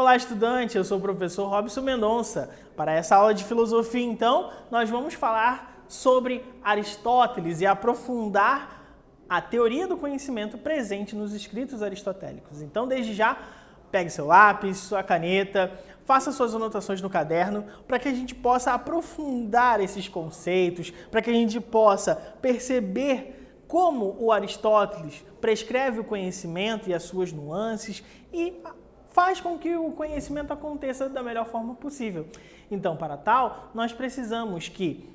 Olá, estudante! Eu sou o professor Robson Mendonça. Para essa aula de filosofia, então, nós vamos falar sobre Aristóteles e aprofundar a teoria do conhecimento presente nos escritos aristotélicos. Então, desde já, pegue seu lápis, sua caneta, faça suas anotações no caderno para que a gente possa aprofundar esses conceitos, para que a gente possa perceber como o Aristóteles prescreve o conhecimento e as suas nuances e faz com que o conhecimento aconteça da melhor forma possível. Então, para tal, nós precisamos que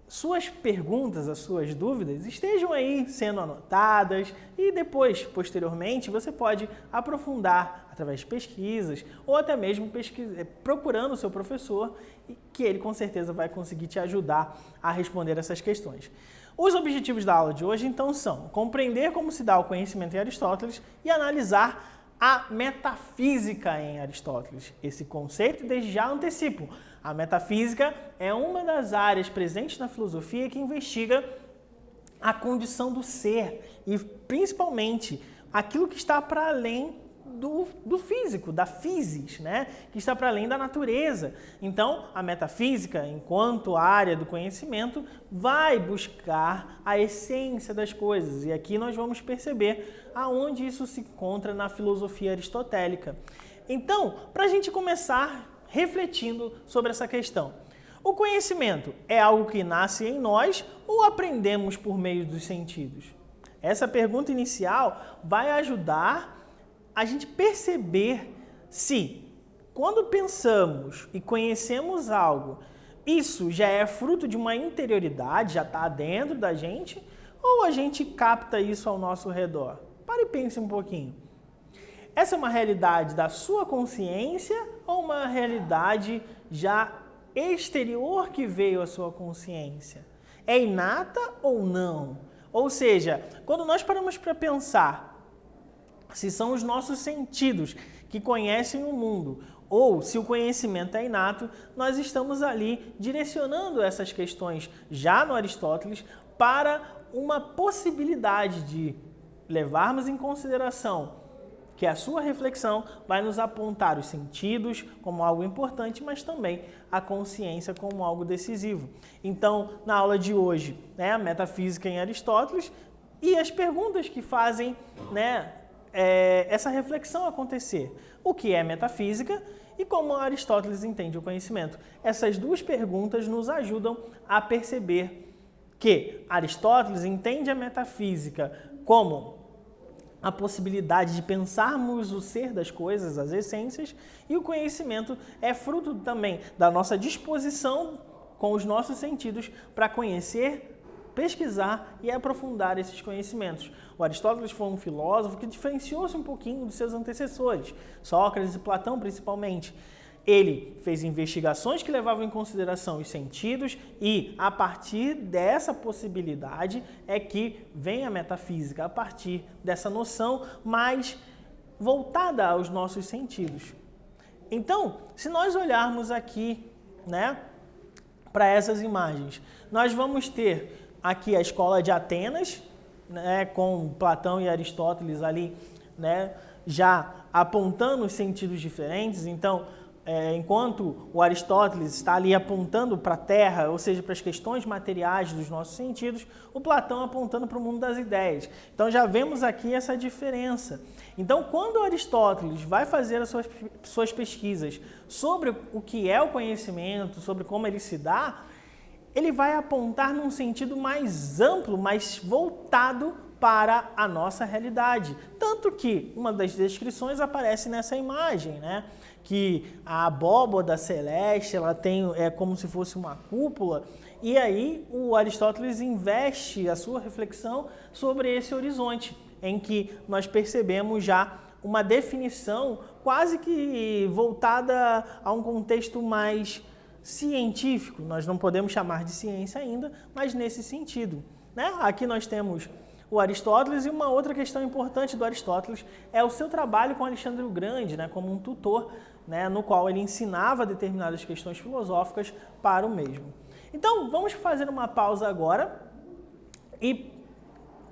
suas perguntas, as suas dúvidas estejam aí sendo anotadas e depois, posteriormente, você pode aprofundar através de pesquisas ou até mesmo procurando o seu professor, que ele com certeza vai conseguir te ajudar a responder essas questões. Os objetivos da aula de hoje, então, são compreender como se dá o conhecimento em Aristóteles e analisar a metafísica em Aristóteles. Esse conceito, desde já antecipo. A metafísica é uma das áreas presentes na filosofia que investiga a condição do ser e, principalmente, aquilo que está para além do físico, da physis, né? Que está para além da natureza. Então, a metafísica, enquanto área do conhecimento, vai buscar a essência das coisas. E aqui nós vamos perceber aonde isso se encontra na filosofia aristotélica. Então, para a gente começar refletindo sobre essa questão. O conhecimento é algo que nasce em nós ou aprendemos por meio dos sentidos? Essa pergunta inicial vai ajudar a gente perceber se, quando pensamos e conhecemos algo, isso já é fruto de uma interioridade, já está dentro da gente, ou a gente capta isso ao nosso redor? Pare e pense um pouquinho. Essa é uma realidade da sua consciência ou uma realidade já exterior que veio à sua consciência? É inata ou não? Ou seja, quando nós paramos para pensar se são os nossos sentidos que conhecem o mundo ou se o conhecimento é inato, nós estamos ali direcionando essas questões já no Aristóteles para uma possibilidade de levarmos em consideração que a sua reflexão vai nos apontar os sentidos como algo importante, mas também a consciência como algo decisivo. Então, na aula de hoje, a metafísica em Aristóteles e as perguntas que fazem, essa reflexão acontecer. O que é metafísica e como Aristóteles entende o conhecimento? Essas duas perguntas nos ajudam a perceber que Aristóteles entende a metafísica como a possibilidade de pensarmos o ser das coisas, as essências, e o conhecimento é fruto também da nossa disposição com os nossos sentidos para conhecer, pesquisar e aprofundar esses conhecimentos. O Aristóteles foi um filósofo que diferenciou-se um pouquinho dos seus antecessores, Sócrates e Platão principalmente. Ele fez investigações que levavam em consideração os sentidos e, a partir dessa possibilidade, é que vem a metafísica, a partir dessa noção mais voltada aos nossos sentidos. Então, se nós olharmos aqui, para essas imagens, nós vamos ter aqui a escola de Atenas, com Platão e Aristóteles ali, já apontando os sentidos diferentes. Então, enquanto o Aristóteles está ali apontando para a Terra, ou seja, para as questões materiais dos nossos sentidos, o Platão apontando para o mundo das ideias. Então, já vemos aqui essa diferença. Então, quando Aristóteles vai fazer as suas pesquisas sobre o que é o conhecimento, sobre como ele se dá, ele vai apontar num sentido mais amplo, mais voltado para a nossa realidade. Tanto que uma das descrições aparece nessa imagem, que a abóboda celeste ela é como se fosse uma cúpula, e aí o Aristóteles investe a sua reflexão sobre esse horizonte, em que nós percebemos já uma definição quase que voltada a um contexto mais científico. Nós não podemos chamar de ciência ainda, mas nesse sentido. Aqui nós temos o Aristóteles e uma outra questão importante do Aristóteles é o seu trabalho com Alexandre o Grande, como um tutor, no qual ele ensinava determinadas questões filosóficas para o mesmo. Então, vamos fazer uma pausa agora e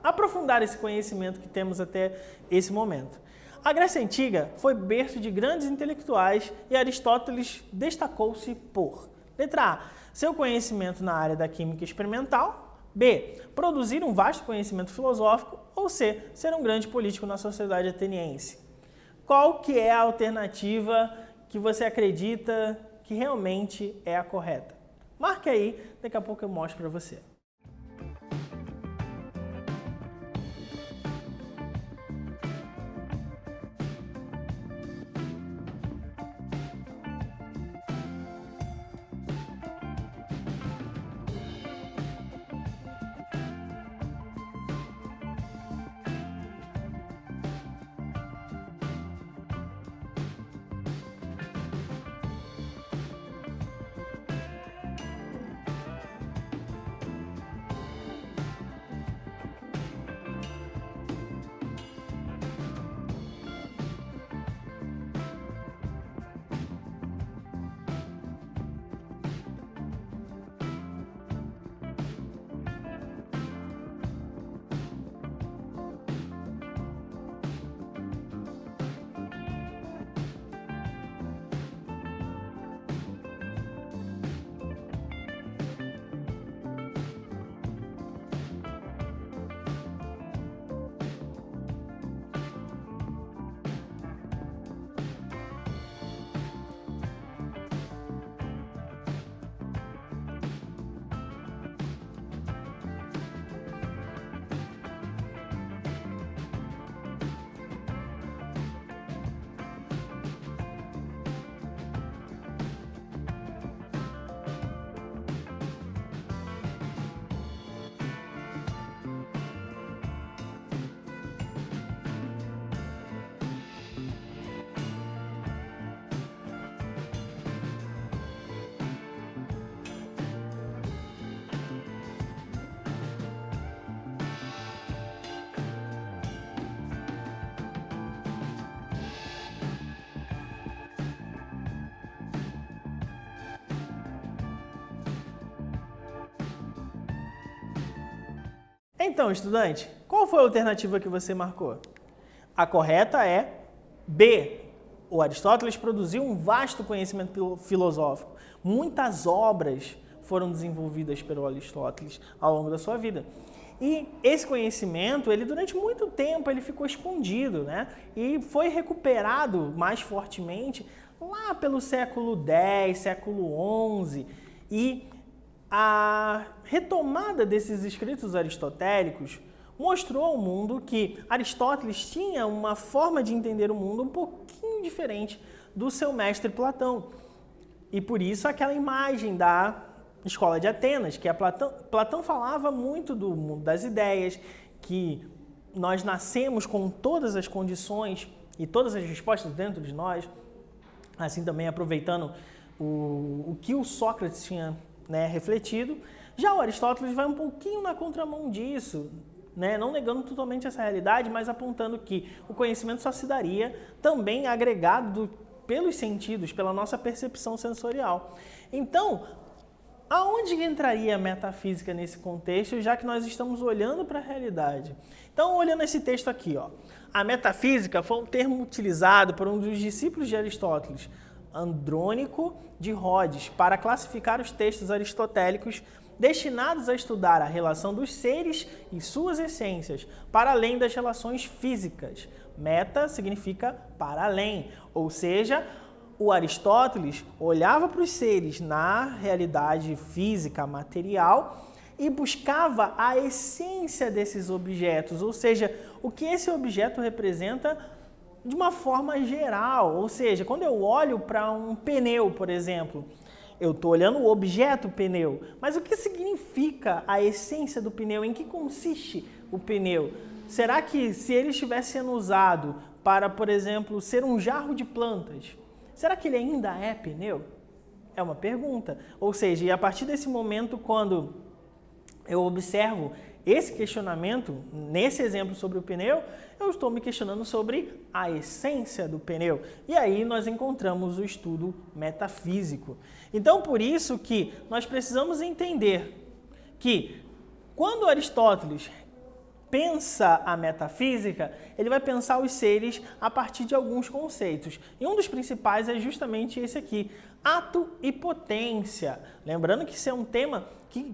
aprofundar esse conhecimento que temos até esse momento. A Grécia Antiga foi berço de grandes intelectuais e Aristóteles destacou-se por: letra A, seu conhecimento na área da química experimental, B, produzir um vasto conhecimento filosófico, ou C, ser um grande político na sociedade ateniense. Qual que é a alternativa que você acredita que realmente é a correta? Marque aí, daqui a pouco eu mostro para você. Então, estudante, qual foi a alternativa que você marcou? A correta é B. O Aristóteles produziu um vasto conhecimento filosófico. Muitas obras foram desenvolvidas pelo Aristóteles ao longo da sua vida. E esse conhecimento, ele durante muito tempo, ele ficou escondido, né? E foi recuperado mais fortemente lá pelo século X, século XI. E a retomada desses escritos aristotélicos mostrou ao mundo que Aristóteles tinha uma forma de entender o mundo um pouquinho diferente do seu mestre Platão. E por isso aquela imagem da Escola de Atenas, que Platão falava muito do mundo das ideias, que nós nascemos com todas as condições e todas as respostas dentro de nós, assim também aproveitando o que o Sócrates tinha, né, refletido. Já o Aristóteles vai um pouquinho na contramão disso, né, não negando totalmente essa realidade, mas apontando que o conhecimento só se daria também agregado pelos sentidos, pela nossa percepção sensorial. Então, aonde entraria a metafísica nesse contexto, já que nós estamos olhando para a realidade? Então, olhando esse texto aqui, ó, a metafísica foi um termo utilizado por um dos discípulos de Aristóteles, Andrônico de Rhodes, para classificar os textos aristotélicos destinados a estudar a relação dos seres e suas essências, para além das relações físicas. Meta significa para além, ou seja, o Aristóteles olhava para os seres na realidade física, material, e buscava a essência desses objetos, ou seja, o que esse objeto representa de uma forma geral. Ou seja, quando eu olho para um pneu, por exemplo, eu estou olhando o objeto pneu, mas o que significa a essência do pneu? Em que consiste o pneu? Será que se ele estivesse sendo usado para, por exemplo, ser um jarro de plantas, será que ele ainda é pneu? É uma pergunta. Ou seja, e a partir desse momento, quando eu observo esse questionamento, nesse exemplo sobre o pneu, eu estou me questionando sobre a essência do pneu. E aí nós encontramos o estudo metafísico. Então, por isso que nós precisamos entender que quando Aristóteles pensa a metafísica, ele vai pensar os seres a partir de alguns conceitos. E um dos principais é justamente esse aqui, ato e potência. Lembrando que isso é um tema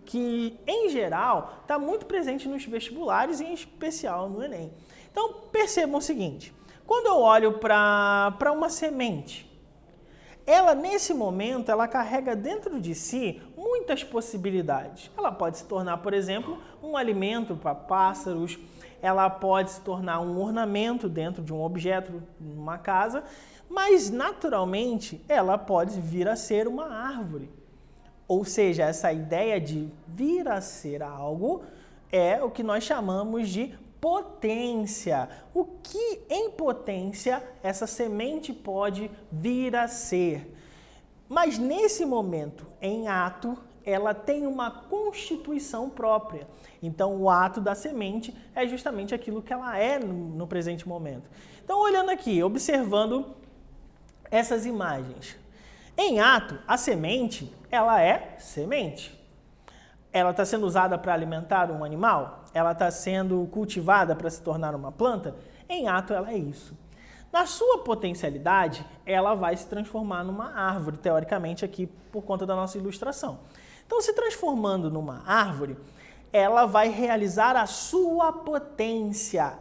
que em geral, está muito presente nos vestibulares e em especial no Enem. Então, percebam o seguinte, quando eu olho para uma semente, ela, nesse momento, ela carrega dentro de si muitas possibilidades. Ela pode se tornar, por exemplo, um alimento para pássaros, ela pode se tornar um ornamento dentro de um objeto, numa casa, mas, naturalmente, ela pode vir a ser uma árvore. Ou seja, essa ideia de vir a ser algo é o que nós chamamos de potência. O que em potência essa semente pode vir a ser? Mas nesse momento, em ato, ela tem uma constituição própria. Então, o ato da semente é justamente aquilo que ela é no presente momento. Então, olhando aqui, observando essas imagens. Em ato, a semente, ela é semente. Ela está sendo usada para alimentar um animal? Ela está sendo cultivada para se tornar uma planta? Em ato, ela é isso. Na sua potencialidade, ela vai se transformar numa árvore, teoricamente aqui por conta da nossa ilustração. Então, se transformando numa árvore, ela vai realizar a sua potência.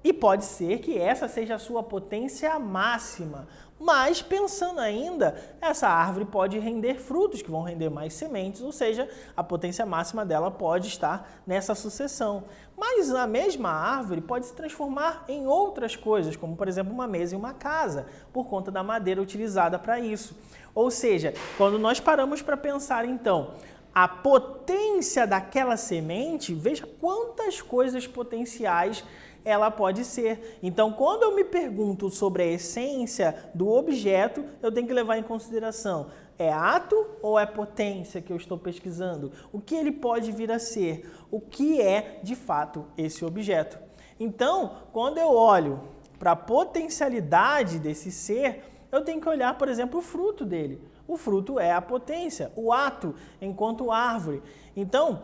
E pode ser que essa seja a sua potência máxima. Mas, pensando ainda, essa árvore pode render frutos, que vão render mais sementes, ou seja, a potência máxima dela pode estar nessa sucessão. Mas a mesma árvore pode se transformar em outras coisas, como, por exemplo, uma mesa e uma casa, por conta da madeira utilizada para isso. Ou seja, quando nós paramos para pensar, então, a potência daquela semente, veja quantas coisas potenciais ela pode ser. Então, quando eu me pergunto sobre a essência do objeto, eu tenho que levar em consideração, é ato ou é potência que eu estou pesquisando? O que ele pode vir a ser? O que é, de fato, esse objeto? Então, quando eu olho para a potencialidade desse ser, eu tenho que olhar, por exemplo, o fruto dele. O fruto é a potência, o ato enquanto árvore. Então,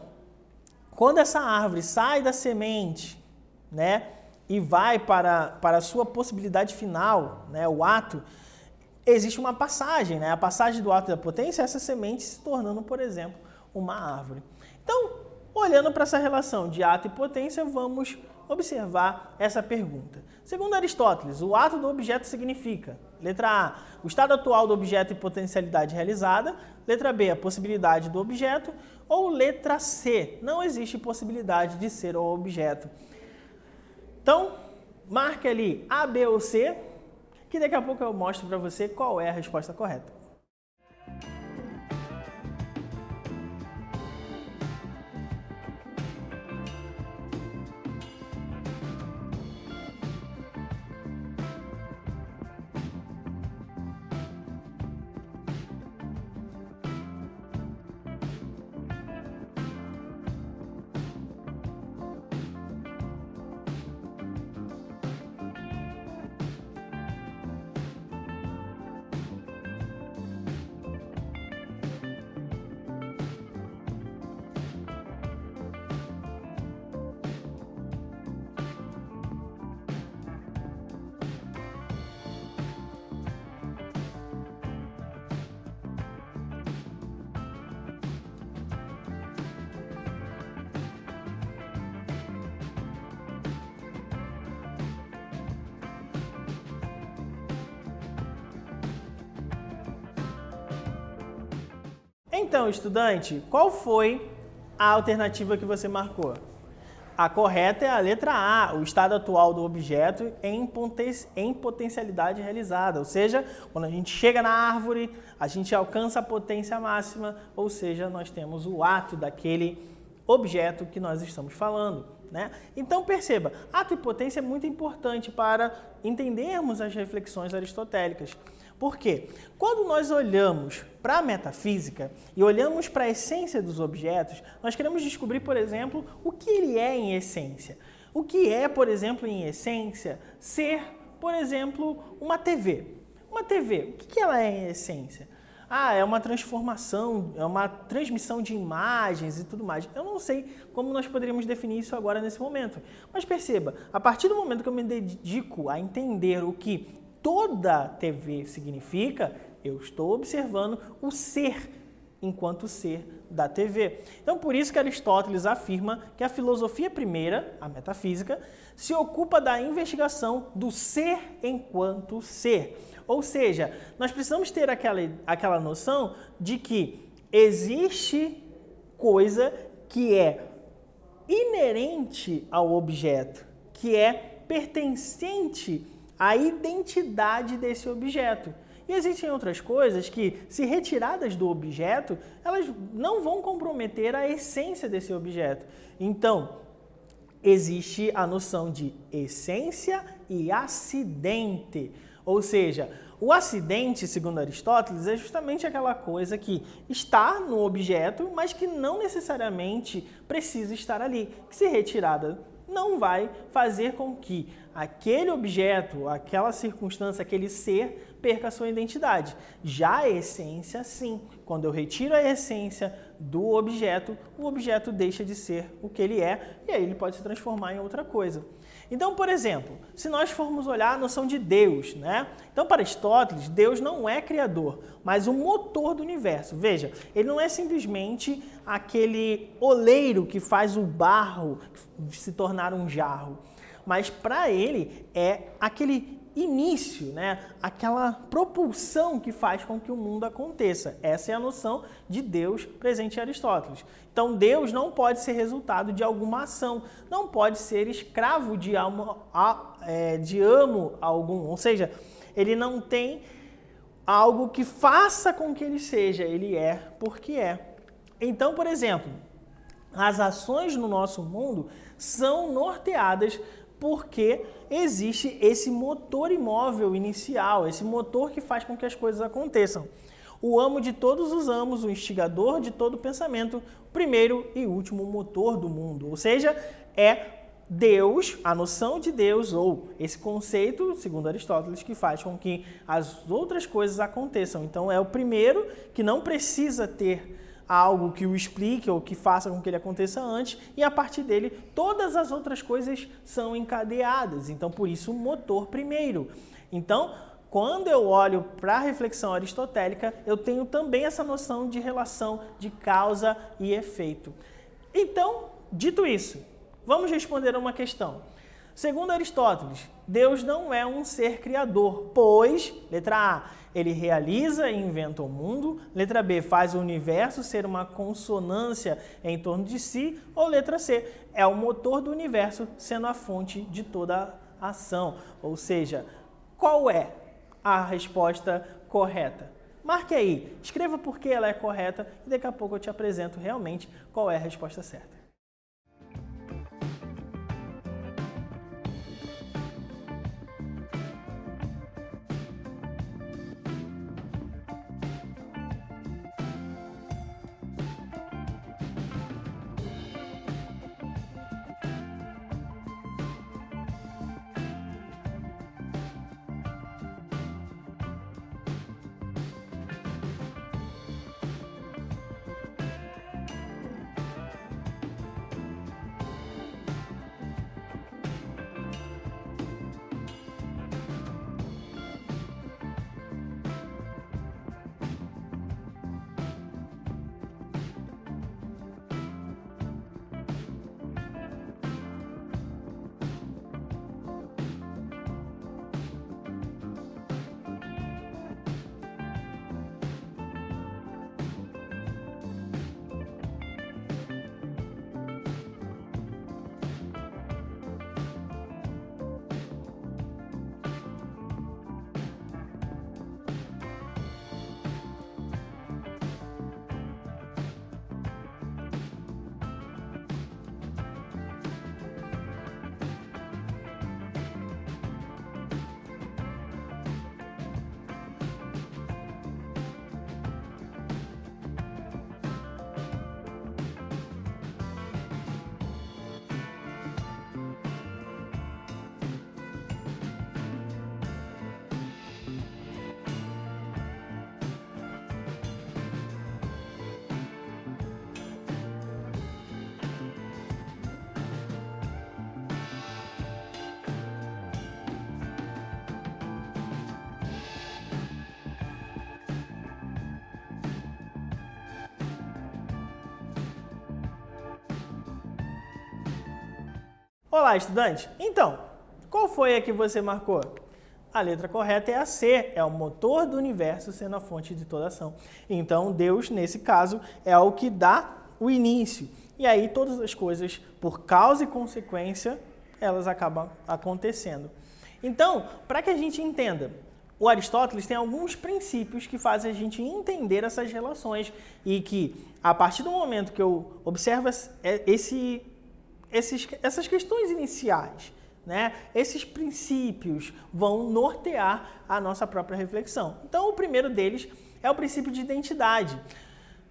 quando essa árvore sai da semente, né, e vai para a sua possibilidade final, né, o ato, existe uma passagem, né, a passagem do ato da potência é essa semente se tornando, por exemplo, uma árvore. Então, olhando para essa relação de ato e potência, vamos observar essa pergunta. Segundo Aristóteles, o ato do objeto significa, letra A, o estado atual do objeto e potencialidade realizada, letra B, a possibilidade do objeto, ou letra C, não existe possibilidade de ser o objeto. Então, marque ali A, B ou C, que daqui a pouco eu mostro para você qual é a resposta correta. Então, estudante, qual foi a alternativa que você marcou? A correta é a letra A, o estado atual do objeto em potencialidade realizada. Ou seja, quando a gente chega na árvore, a gente alcança a potência máxima, ou seja, nós temos o ato daquele objeto que nós estamos falando, né? Então, perceba, ato e potência é muito importante para entendermos as reflexões aristotélicas. Por quê? Quando nós olhamos para a metafísica e olhamos para a essência dos objetos, nós queremos descobrir, por exemplo, o que ele é em essência. O que é, por exemplo, em essência, ser, por exemplo, uma TV. Uma TV, o que ela é em essência? é uma transformação, é uma transmissão de imagens e tudo mais. Eu não sei como nós poderíamos definir isso agora nesse momento. Mas perceba, a partir do momento que eu me dedico a entender o que toda TV significa, eu estou observando o ser enquanto ser da TV. Então, por isso que Aristóteles afirma que a filosofia primeira, a metafísica, se ocupa da investigação do ser enquanto ser. Ou seja, nós precisamos ter aquela noção de que existe coisa que é inerente ao objeto, que é pertencente à identidade desse objeto. E existem outras coisas que, se retiradas do objeto, elas não vão comprometer a essência desse objeto. Então, existe a noção de essência e acidente. Ou seja, o acidente, segundo Aristóteles, é justamente aquela coisa que está no objeto, mas que não necessariamente precisa estar ali. Que, se retirada, não vai fazer com que aquele objeto, aquela circunstância, aquele ser perca a sua identidade. Já a essência, sim. Quando eu retiro a essência do objeto, o objeto deixa de ser o que ele é e aí ele pode se transformar em outra coisa. Então, por exemplo, se nós formos olhar a noção de Deus, né? Então, para Aristóteles, Deus não é criador, mas o motor do universo. Veja, ele não é simplesmente aquele oleiro que faz o barro se tornar um jarro, mas para ele é aquele início, né? Aquela propulsão que faz com que o mundo aconteça. Essa é a noção de Deus presente em Aristóteles. Então, Deus não pode ser resultado de alguma ação, não pode ser escravo de amo algum, ou seja, ele não tem algo que faça com que ele seja, ele é porque é. Então, por exemplo, as ações no nosso mundo são norteadas porque existe esse motor imóvel inicial, esse motor que faz com que as coisas aconteçam. O amo de todos os amos, o instigador de todo pensamento, primeiro e último motor do mundo. Ou seja, é Deus, a noção de Deus, ou esse conceito, segundo Aristóteles, que faz com que as outras coisas aconteçam. Então, é o primeiro que não precisa ter algo que o explique ou que faça com que ele aconteça antes, e a partir dele todas as outras coisas são encadeadas. Então, por isso, o motor primeiro. Então, quando eu olho para a reflexão aristotélica, eu tenho também essa noção de relação de causa e efeito. Então, dito isso, vamos responder a uma questão. Segundo Aristóteles, Deus não é um ser criador, pois, letra A, ele realiza e inventa o mundo, letra B, faz o universo ser uma consonância em torno de si, ou letra C, é o motor do universo sendo a fonte de toda a ação. Ou seja, qual é a resposta correta? Marque aí, escreva por que ela é correta e daqui a pouco eu te apresento realmente qual é a resposta certa. Olá, estudante! Então, qual foi a que você marcou? A letra correta é a C, é o motor do universo sendo a fonte de toda ação. Então, Deus, nesse caso, é o que dá o início. E aí, todas as coisas, por causa e consequência, elas acabam acontecendo. Então, para que a gente entenda, o Aristóteles tem alguns princípios que fazem a gente entender essas relações e que, a partir do momento que eu observo essas questões iniciais, né, esses princípios vão nortear a nossa própria reflexão. Então, o primeiro deles é o princípio de identidade.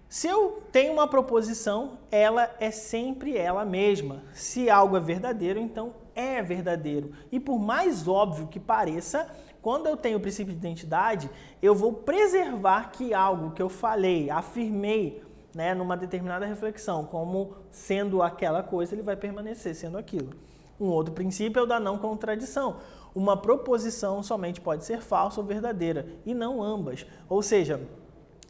Se eu tenho uma proposição, ela é sempre ela mesma. Se algo é verdadeiro, então é verdadeiro. E por mais óbvio que pareça, quando eu tenho o princípio de identidade, eu vou preservar que algo que eu falei, afirmei, né, numa determinada reflexão, como sendo aquela coisa, ele vai permanecer sendo aquilo. Um outro princípio é o da não contradição. Uma proposição somente pode ser falsa ou verdadeira, e não ambas. Ou seja,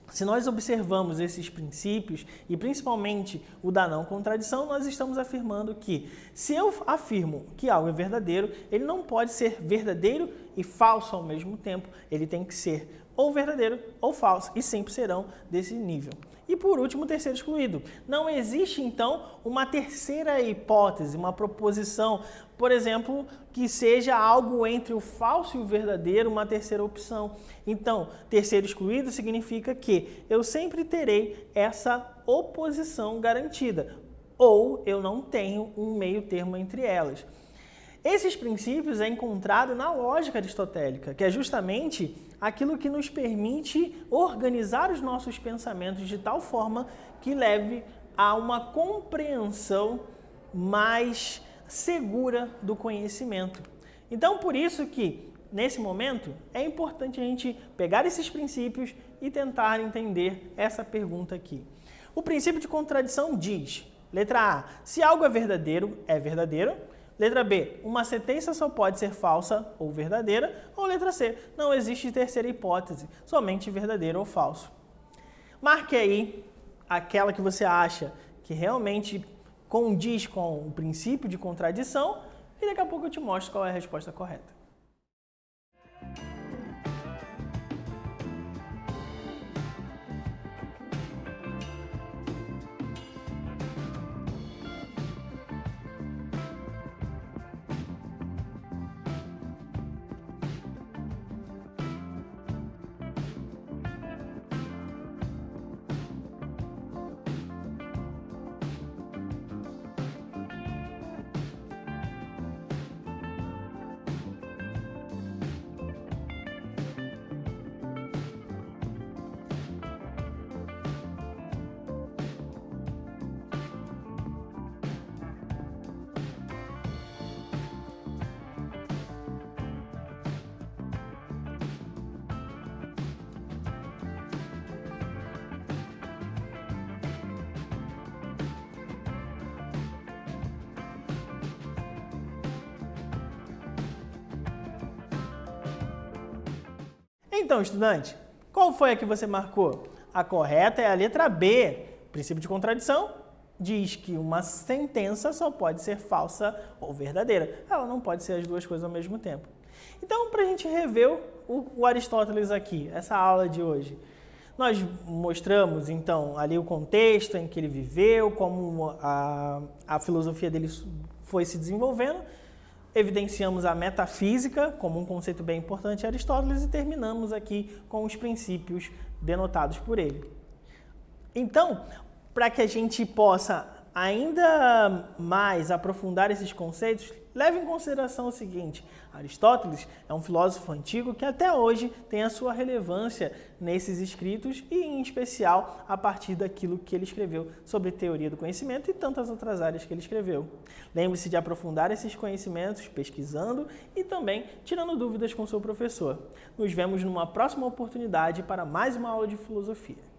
se nós observamos esses princípios, e principalmente o da não contradição, nós estamos afirmando que, se eu afirmo que algo é verdadeiro, ele não pode ser verdadeiro e falso ao mesmo tempo. Ele tem que ser ou verdadeiro ou falso, e sempre serão desse nível. E por último, o terceiro excluído. Não existe, então, uma terceira hipótese, uma proposição, por exemplo, que seja algo entre o falso e o verdadeiro, uma terceira opção. Então, terceiro excluído significa que eu sempre terei essa oposição garantida, ou eu não tenho um meio termo entre elas. Esses princípios é encontrado na lógica aristotélica, que é justamente aquilo que nos permite organizar os nossos pensamentos de tal forma que leve a uma compreensão mais segura do conhecimento. Então, por isso que, nesse momento, é importante a gente pegar esses princípios e tentar entender essa pergunta aqui. O princípio de contradição diz, letra A, se algo é verdadeiro, é verdadeiro. Letra B, uma sentença só pode ser falsa ou verdadeira. Ou letra C, não existe terceira hipótese, somente verdadeiro ou falso. Marque aí aquela que você acha que realmente condiz com o princípio de contradição e daqui a pouco eu te mostro qual é a resposta correta. Então, estudante, qual foi a que você marcou? A correta é a letra B. Princípio de contradição diz que uma sentença só pode ser falsa ou verdadeira. Ela não pode ser as duas coisas ao mesmo tempo. Então, para a gente rever o Aristóteles aqui, essa aula de hoje, nós mostramos, então, ali o contexto em que ele viveu, como a filosofia dele foi se desenvolvendo, evidenciamos a metafísica como um conceito bem importante de Aristóteles e terminamos aqui com os princípios denotados por ele. Então, para que a gente possa ainda mais aprofundar esses conceitos, leve em consideração o seguinte: Aristóteles é um filósofo antigo que até hoje tem a sua relevância nesses escritos e, em especial, a partir daquilo que ele escreveu sobre teoria do conhecimento e tantas outras áreas que ele escreveu. Lembre-se de aprofundar esses conhecimentos pesquisando e também tirando dúvidas com seu professor. Nos vemos numa próxima oportunidade para mais uma aula de filosofia.